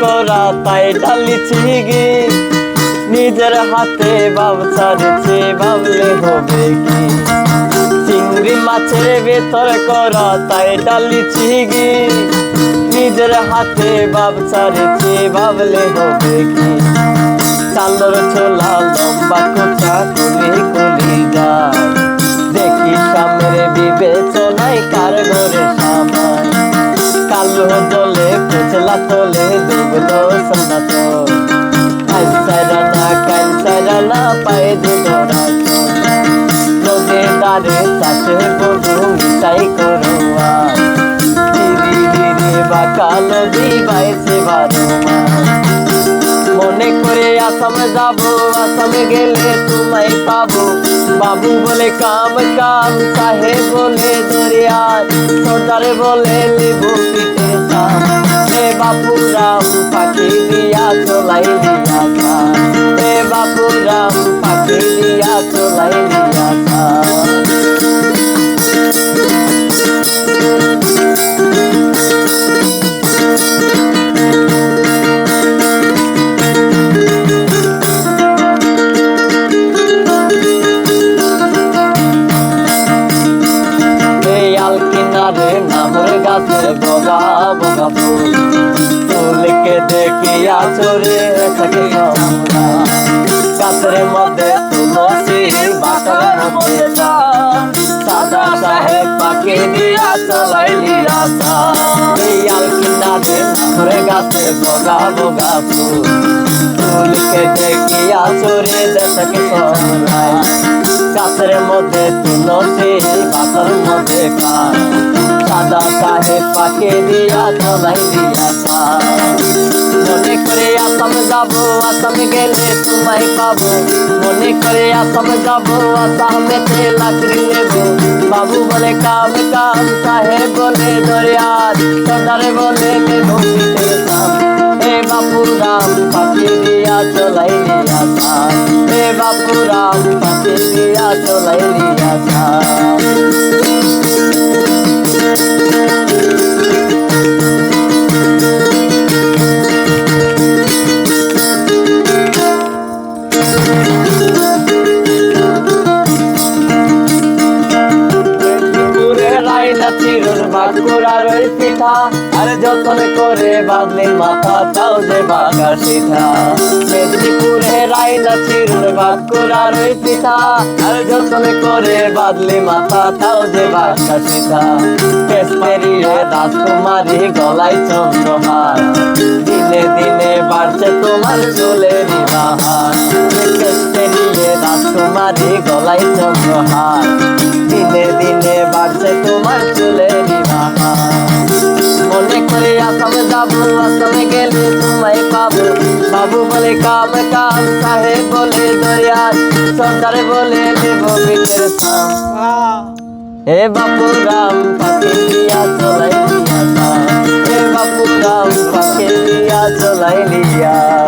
করা তাই ঢালিছি গি নিজের হাতে বাবছাড়েছে ভাবলে হবে কি চিংড়ি মাছের ভেতর করা তাই ঢালিছি গি নিজের হাতে বাবছাড়েছে ভাবলে হবে কি চালর ছোলা লম্বা কোচা কুলি কুলি যায় দেখি সামনে বিবেচনায় কার ঘরে সামায় কালো জলে পেছলা তোলে ডুবলো সোনা তোল কাইসারা না পায়ে দুধরা নদে দারে চাষে গরু মিশাই করুয়া ধীরে ধীরে বাঁকা নদী বাইছে বারোয়া মনে করে আসামে যাবো আসামে গেলে তোমায় পাবো বাবু বলে কাম কাম সাহেব বলে দরিয়া সর্দার বলে লেবু পিঠে সাম হে বাপুরাম পাখি দিয়া চলাই দিয়া সাম হে বাপুরাম পাখি দিয়া চলাই দিয়া সাম নামরে গাছের বগা বগা ফুল ফুলকে দেখিয়া চরে থাকে গাছের মধ্যে তুলসী বাটার মধ্যে সাদা সাহেব পাখি দিয়া চলাইলি রাস্তা এই আলকিনারে নামরে গাছের বগা বগা ফুল ফুলকে দেখিয়া চরে থাকে গাছের মধ্যে তুলসী বাটার মধ্যে সাদা সাহেব পাখি দিয়া চলাই দিয়া মনে করে আসাম যাবো আসামে গেলে তোমায় পাবো মনে করে আসাম যাবো আসামেতে লাকড়ি নেবো বাবু বলে কাম কাম সাহেব বলে দরিয়ার সর্দারে বলে নেবো পিঠে সাম হে বাপুরাম পাখি দিয়া চলাই দিয়া হে বাপুরাম পাখি দিয়া চলাই দিয়া পিঠা আর যতন করে বাদলি মাথা তাও যে বাগা সিধা মেদিনীপুরে রাইনা চিরুর বাঁকুড়ার ওই পিঠা আর যতন করে বাদলি মাথা তাও যে বাগা সিধা কেশমেরিয়ে রাজকুমারী গলায় চন্দ্রহার দিনে দিনে বাড়ছে তোমার চুলের বাহার কেশমেরিয়ে রাজকুমারী গলায় চন্দ্রহার দিনে দিনে বাড়ছে তোমার চুলের মনে করে আসামে যাবো আসামে গেলে তোমায় পাবো বাবু বলে কাম কাম সাহেব বলে দরিয়ার সর্দারে বলে নেবো পিঠের সাম হে বাপুরাম পাখি দিয়া চলাই লিয়া হে বাপুরাম পাখি দিয়া চলাই লিয়া